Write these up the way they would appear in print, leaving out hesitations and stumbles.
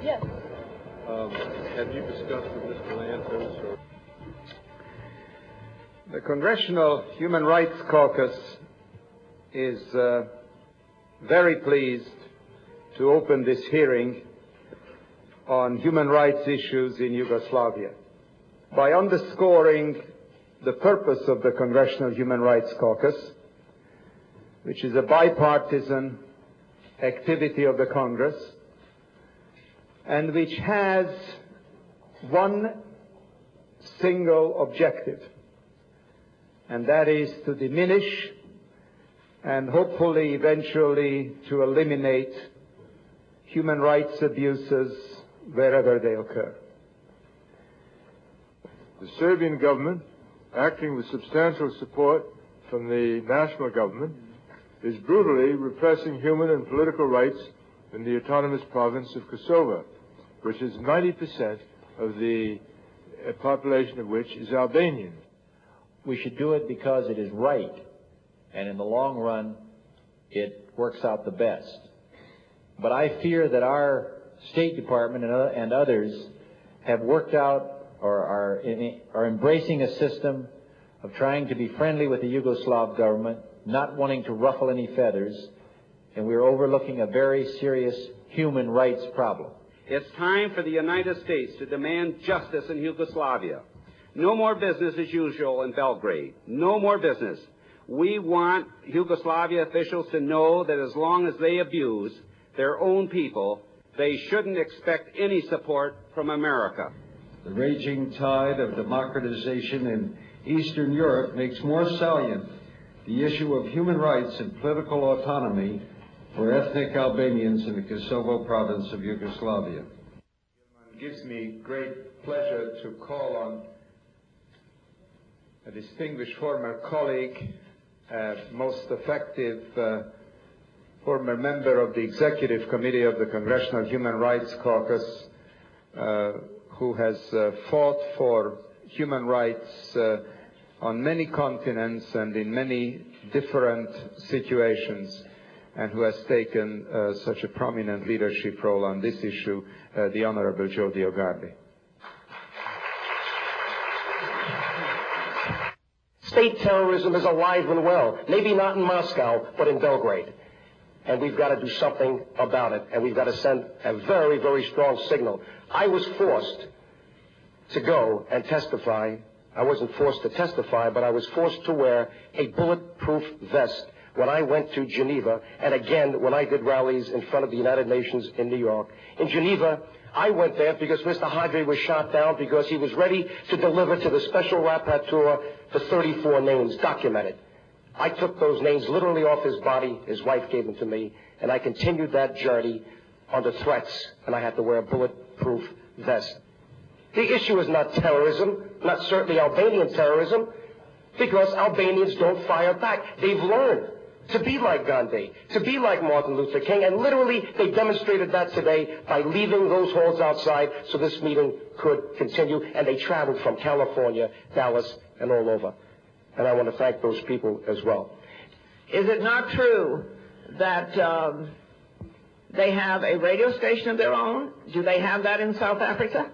Yes. Have you discussed with Mr. Lantos? Or? The Congressional Human Rights Caucus is very pleased to open this hearing on human rights issues in Yugoslavia by underscoring the purpose of the Congressional Human Rights Caucus, which is a bipartisan activity of the Congress, and which has one single objective, and that is to diminish and hopefully eventually to eliminate human rights abuses wherever they occur. The Serbian government, acting with substantial support from the national government, is brutally repressing human and political rights in the autonomous province of Kosovo, which is 90% of the population of which is Albanian. We should do it because it is right, and in the long run, it works out the best. But I fear that our State Department and others have worked out or are embracing a system of trying to be friendly with the Yugoslav government, not wanting to ruffle any feathers, and we're overlooking a very serious human rights problem. It's time for the United States to demand justice in Yugoslavia. No more business as usual in Belgrade. No more business. We want Yugoslavia officials to know that as long as they abuse their own people, they shouldn't expect any support from America. The raging tide of democratization in Eastern Europe makes more salient the issue of human rights and political autonomy for ethnic Albanians in the Kosovo province of Yugoslavia. It gives me great pleasure to call on a distinguished former colleague, most effective former member of the Executive Committee of the Congressional Human Rights Caucus, who has fought for human rights on many continents and in many different situations, and who has taken such a prominent leadership role on this issue, the Honorable Joe DioGuardi. State terrorism is alive and well, maybe not in Moscow, but in Belgrade. And we've got to do something about it, and we've got to send a very, very strong signal. I was forced to go and testify. I wasn't forced to testify, but I was forced to wear a bulletproof vest when I went to Geneva, and again when I did rallies in front of the United Nations in New York. In Geneva, I went there because Mr. Hadri was shot down because he was ready to deliver to the special rapporteur for 34 names, documented. I took those names literally off his body. His wife gave them to me, and I continued that journey under threats, and I had to wear a bulletproof vest. The issue is not terrorism, not certainly Albanian terrorism, because Albanians don't fire back. They've learned to be like Gandhi, to be like Martin Luther King, and literally they demonstrated that today by leaving those halls outside so this meeting could continue, and they traveled from California, Dallas, and all over. And I want to thank those people as well. Is it not true that they have a radio station of their own? Do they have that in South Africa?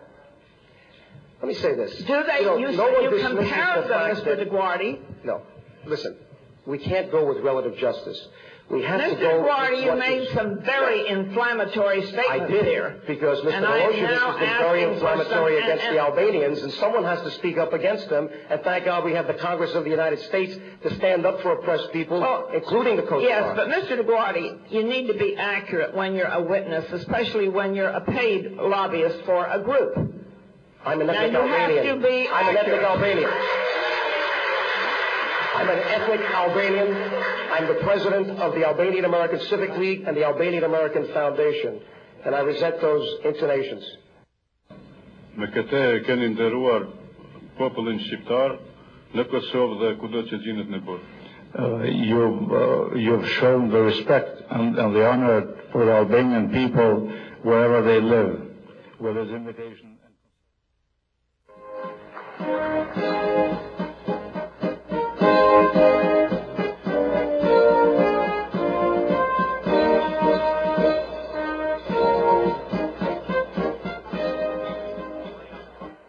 Let me say this. Do they? You compare them, Mr. DioGuardi. No. Listen, we can't go with relative justice. We have to Mr. go. DioGuardi, you made some very inflammatory statements I did, here. Because Mr. Milosevic has been very inflammatory against the Albanians, and someone has to speak up against them. And thank God we have the Congress of the United States to stand up for oppressed people, including the Coast Guard. Yes, but Mr. DioGuardi, you need to be accurate when you're a witness, especially when you're a paid lobbyist for a group. I'm an ethnic Albanian. Have to be I'm an ethnic Albanian. I'm an ethnic Albanian. I'm the president of the Albanian American Civic League and the Albanian American Foundation. and I resent those intonations. Me këtë e keni nderuar popullin shqiptar në Kosovë dhe kudo që gjinet në botë. You've shown the respect and the honor for the Albanian people wherever they live, with this invitation.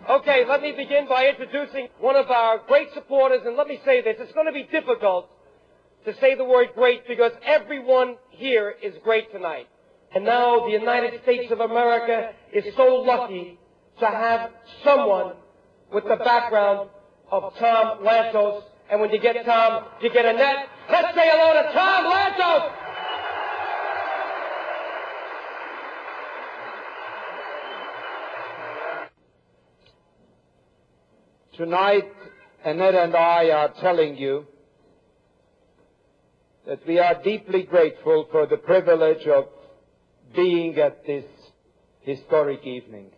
Okay, let me begin by introducing one of our great supporters, and let me say this, it's going to be difficult to say the word great because everyone here is great tonight. And now the United States of America is so lucky to have someone with the background of Tom Lantos, and when you get Tom, you get Annette. Let's say hello to Tom Lantos! Tonight, Annette and I are telling you that we are deeply grateful for the privilege of being at this historic evening.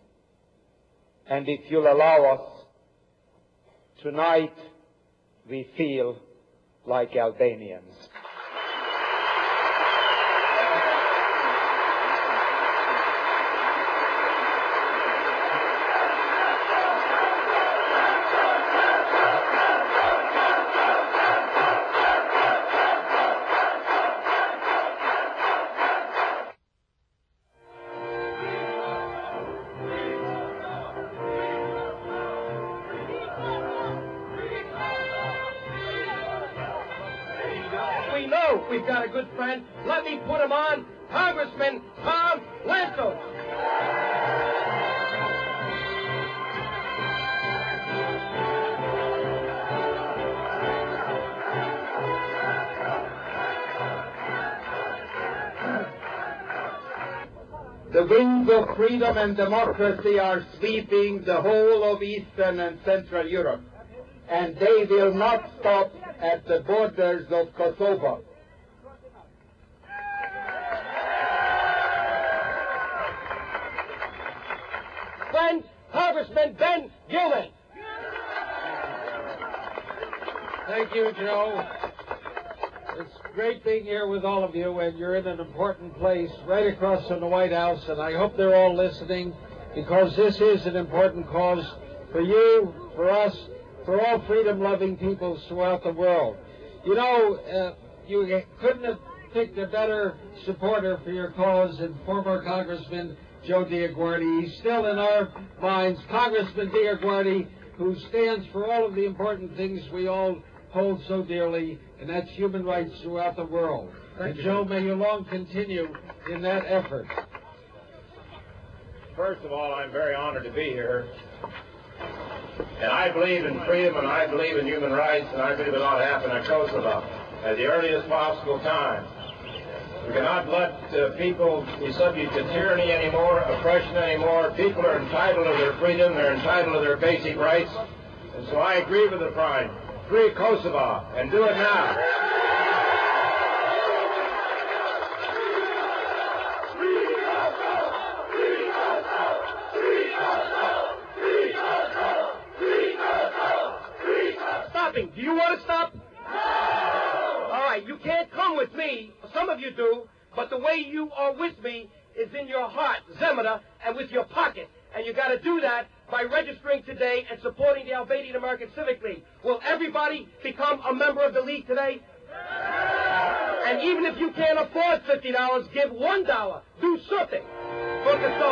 And if you'll allow us, tonight we feel like Albanians. We've got a good friend. Let me put him on. Congressman Tom Lantos. The winds of freedom and democracy are sweeping the whole of Eastern and Central Europe, and they will not stop at the borders of Kosovo. Friend, Congressman Ben Gilman. Thank you, Joe. It's great being here with all of you, and you're in an important place right across from the White House, and I hope they're all listening, because this is an important cause for you, for us, for all freedom-loving peoples throughout the world. You know, you couldn't have picked a better supporter for your cause than former Congressman Joe DioGuardi. He's still in our minds, Congressman DioGuardi, who stands for all of the important things we all hold so dearly, and that's human rights throughout the world. And Joe, may you long continue in that effort. First of all, I'm very honored to be here. And I believe in freedom, and I believe in human rights, and I believe it ought to happen in Kosovo at the earliest possible time. We cannot let people be subject to tyranny anymore, oppression anymore. People are entitled to their freedom, they're entitled to their basic rights. And so I agree with the Prime. Free Kosovo, and do it now. Stopping. Do you want to stop? No! All right, you can't come with me. Some of you do, but the way you are with me is in your heart, Zemina, and with your pocket. And you got to do that by registering today and supporting the Albanian American Civic League. Will everybody become a member of the league today? And even if you can't afford $50, give $1. Do something for Kosovo.